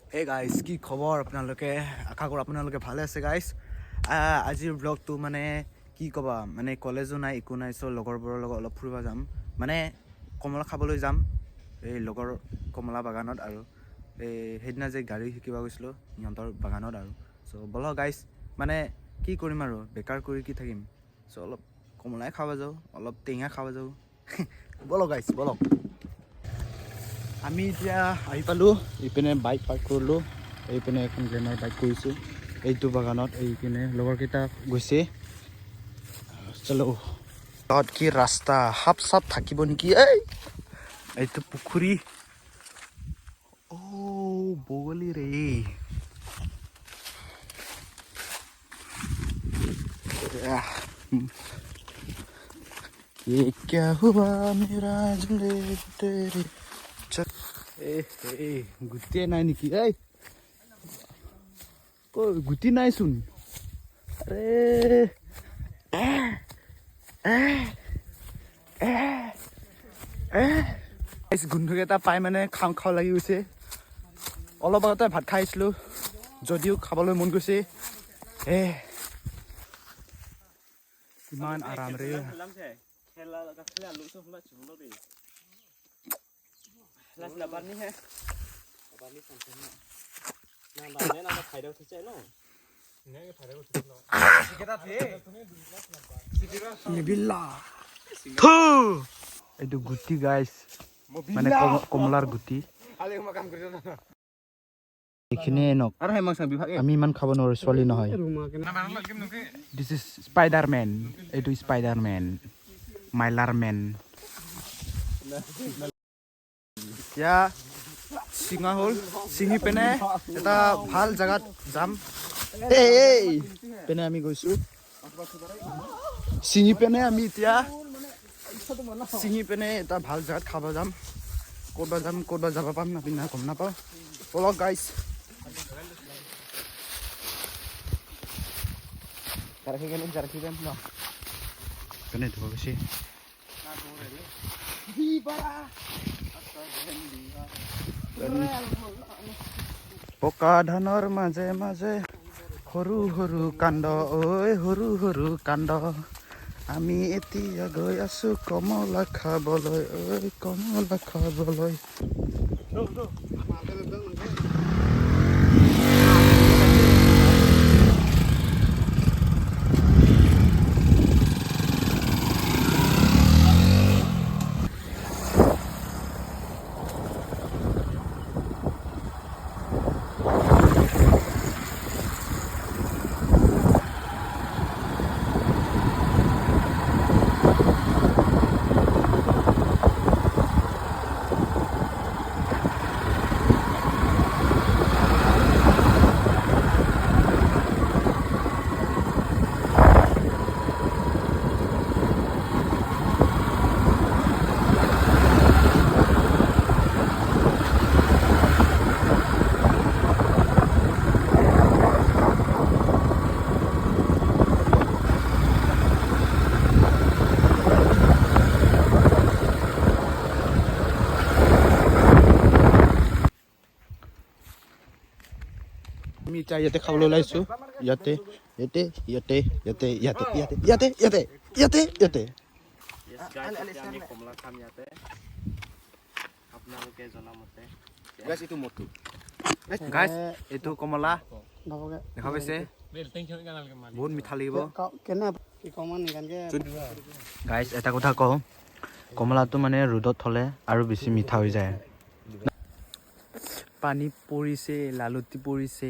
Hey guys কি খবৰ আপোনালোকে আশা কৰোঁ আপোনালোকে ভালে আছে গাইজ আজিৰ ব্লগটো মানে কি ক'বা মানে কলেজো নাই একো নাই চ' লগৰবোৰৰ লগত অলপ ফুৰিব যাম মানে কমলা খাবলৈ যাম এই লগৰ কমলা বাগানত আৰু এই সেইদিনা যে গাড়ী শিকিব গৈছিলোঁ সিহঁতৰ বাগানত আৰু চ' ব'লক গাইজ মানে কি কৰিম আৰু বেকাৰ কৰি কি থাকিম চ' অলপ কমলাই খাব যাওঁ অলপ টেঙা খাব যাওঁ ব'লক গাইজ ব'লক আমি এতিয়া আহি পালোঁ এইপিনে বাইক পাৰ্ক কৰিলোঁ এইপিনে এখন গ্লেমাৰ বাইক কৰিছোঁ এইটো বাগানত এইপিনে লগৰকেইটা গৈছে চলো তাত কি ৰাস্তা সাপ চাপ থাকিব নেকি এইটো পুখুৰী বগলী ৰে ये क्या हुआ मेरा झूले तेरे গুটিয়ে নাই নেকি এই গুটি নাইচোন গোন্ধকেইটা পাই মানে খাওঁ খাওঁ লাগি গৈছে অলপ আগতে ভাত খাইছিলোঁ যদিও খাবলৈ মন গৈছে ইমান আৰাম ৰে এইটো গুটি গাইছ মানে কমলাৰ গুটি এইখিনিয়ে নক আমি ইমান খাব নোৱাৰো ছোৱালী নহয় দিছ ইজ স্পাইডাৰমেন এইটো স্পাইডাৰমেন মাইলাৰমেন এতিয়া চিঙা হ'ল চিঙি পিনে এটা ভাল জেগাত যাম পিনে আমি গৈছোঁ চিঙি পিনে আমি এতিয়া চিঙি পিনে এটা ভাল জেগাত খাব যাম ক'ৰবাত যাব পাম আমি না গম নাপাওঁ ব'লক গাইছ পিনে ধুব গৈছে পকা ধানৰ মাজে মাজে সৰু সৰু কাণ্ড সৰু সৰু কাণ্ড আমি এতিয়া গৈ আছো কমলা খাবলৈ কমলা খাবলৈ আমি এতিয়া ইয়াতে খাবলৈ ওলাইছোঁ ইয়াতে এইটো কমলা দেখা পাইছে বহুত মিঠা লাগিব গাইজ এটা কথা কওঁ কমলাটো মানে ৰ'দত থ'লে আৰু বেছি মিঠা হৈ যায় পানী পৰিছে লালুটি পৰিছে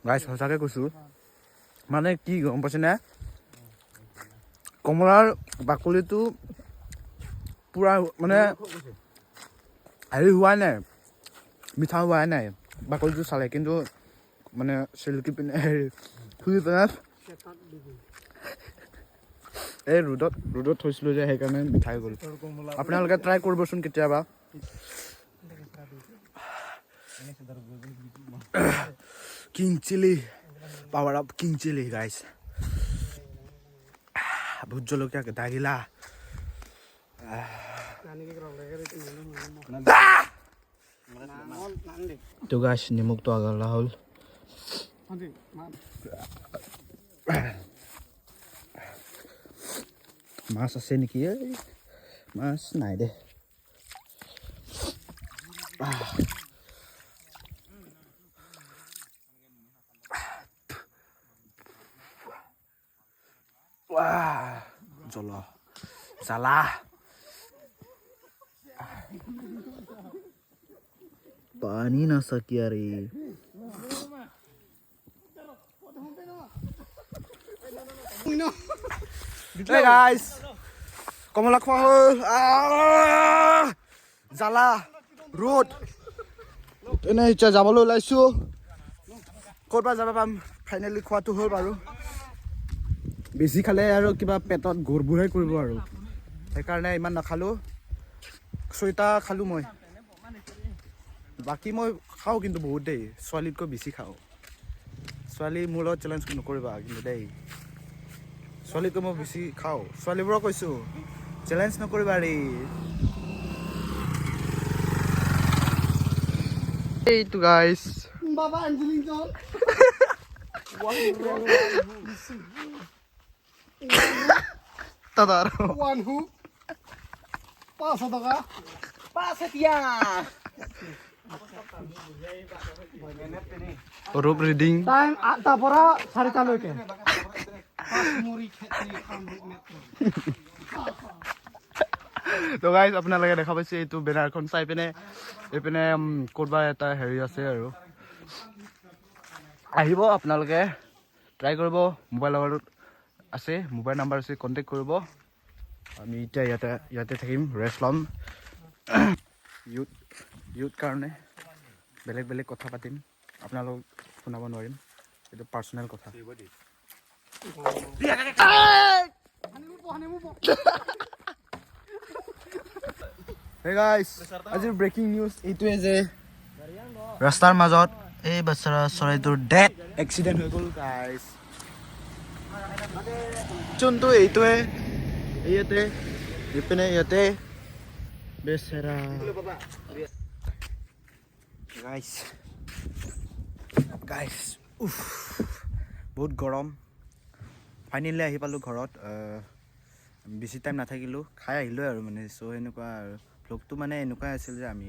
গাইছ সঁচাকৈ কৈছোঁ মানে কি গম পাইছেনে কমলাৰ বাকলিটো পূৰা মানে হেৰি হোৱা নাই মিঠা হোৱা নাই বাকলিটো চালে কিন্তু মানে চিল্কি পিনে হেৰি খুলি পিনে এই ৰ'দত থৈছিলোঁ যে সেইকাৰণে মিঠা হৈ গ'ল আপোনালোকে ট্ৰাই কৰিবচোন কেতিয়াবা King chili. Power up king chili, guys. Bhut jolokia ke dagila. To guys, nimuk to agala hol. Mas আছে নেকি মাছ নাই দে জ্বলা জ্বালা পানি না সকিয়া রে Hey guys, কমলা খোৱা হ'ল জ্বালা ৰ'দ এনে এতিয়া যাবলৈ ওলাইছো ক'ৰবাত যাব পাম ফাইনেলি খোৱাটো হ'ল বাৰু বেছি খালে আৰু কিবা পেটত গৰবুৰাই কৰিব আৰু সেইকাৰণে ইমান নাখালোঁ 6টা খালোঁ মই বাকী মই খাওঁ কিন্তু বহুত দেই ছোৱালীতকৈ বেছি খাওঁ ছোৱালী মোৰ লগত চেলেঞ্জ নকৰিবা কিন্তু দেই ছোৱালীতকৈ মই বেছি খাওঁ ছোৱালীবোৰক কৈছোঁ চেলেঞ্জ নকৰিবা ৰে এইটো গাইছ বাবা এঞ্জেলিন জন দাদা ওৱান হু 500 টকা 5 এতিয়া ৰূপ ৰিডিং টাইম 8টা পৰা 4টা লৈকে তো গাইজ আপোনালোকে দেখা পাইছে এইটো বেনাৰখন চাই পিনে এইপিনে ক'ৰবাত এটা হেৰি আছে আৰু আহিব আপোনালোকে ট্ৰাই কৰিব মোবাইল লগত আছে মোবাইল নাম্বাৰ আছে কণ্টেক্ট কৰিব আমি এতিয়া ইয়াতে থাকিম ৰেষ্ট ল'ম ইউথ কাৰণে বেলেগ কথা পাতিম আপোনালোক শুনাব নোৱাৰিম এইটো পাৰ্চনেল কথা Hey guys, আজিৰ ব্ৰেকিং নিউজ এইটোৱে যে ৰাস্তাৰ মাজত এই বেচাৰা চৰাইটোৰ ডেথ এক্সিডেণ্ট হৈ গ'ল গাইজ যোনটো এইটোৱে ইয়াতে বেচাৰা গাইজ বহুত গৰম ফাইনেলি আহি পালোঁ ঘৰত বেছি টাইম নাথাকিলোঁ খাই আহিলোঁ আৰু মানে চ' সেনেকুৱা আৰু ভ্লগটো মানে এনেকুৱাই আছিল যে আমি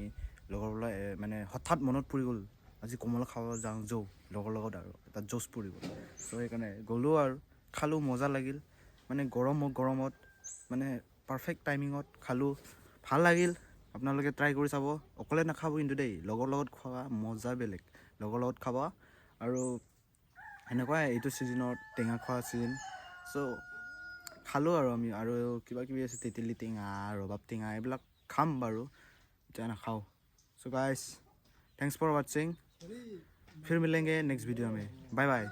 লগৰবিলাক মানে হঠাৎ মনত পৰি গ'ল আজি কমলা খাব যাওঁ লগৰ লগত আৰু এটা জোচ পৰি গ'ল চ' সেইকাৰণে গ'লোঁ আৰু খালোঁ মজা লাগিল মানে গৰমত মানে পাৰফেক্ট টাইমিঙত খালোঁ ভাল লাগিল আপোনালোকে ট্ৰাই কৰি চাব অকলে নাখাব কিন্তু দেই লগৰ লগত খোৱা মজা বেলেগ লগৰ লগত খাব আৰু সেনেকুৱাই এইটো ছিজনত টেঙা খোৱা ছিজন চ' খালোঁ আৰু আমি আৰু কিবাকিবি আছে তেতেলী টেঙা ৰবাব টেঙা এইবিলাক খাম বাৰু এতিয়া নাখাওঁ চ' গাইজ थैंक्स फॉर वॉचिंग फिर मिलेंगे नेक्स्ट वीडियो में बाय बाय